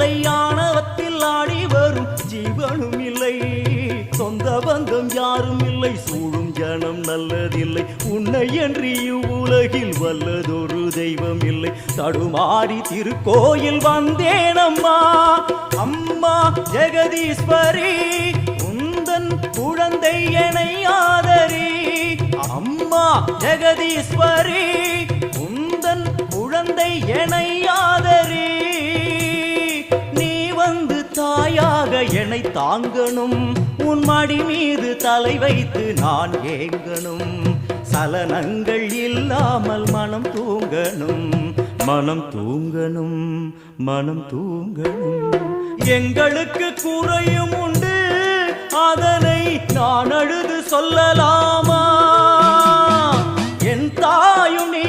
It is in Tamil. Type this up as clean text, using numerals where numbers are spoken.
இல்லை, ஆணவத்தில் ஆடி வரும் ஜீவனும் இல்லை. சொந்த பந்தம் யாரும் இல்லை, சூழும் ஜனம் நல்லதில்லை. உன்னை என்று இவ்வுலகில் வல்லதொரு தெய்வம் இல்லை. தடுமாறி திருக்கோயில் வந்தேன் அம்மா, அம்மா ஜெகதீஸ்வரி, உந்தன் குழந்தை என்னை ஆதரி. அம்மா ஜெகதீஸ்வரி, உந்தன் குழந்தை என்னை ஆதரி. நீ வந்து தாயாக என்னை தாங்கணும், உன் மடி மீது தலை வைத்து நான் ஏங்கணும். சலனங்கள் இல்லாமல் மனம் தூங்கணும், மனம் தூங்கணும், மனம் தூங்கணும். எங்களுக்கு குறையும் உண்டு, அதனை நான் அழுது சொல்லலாமா? என் தாயும் நீ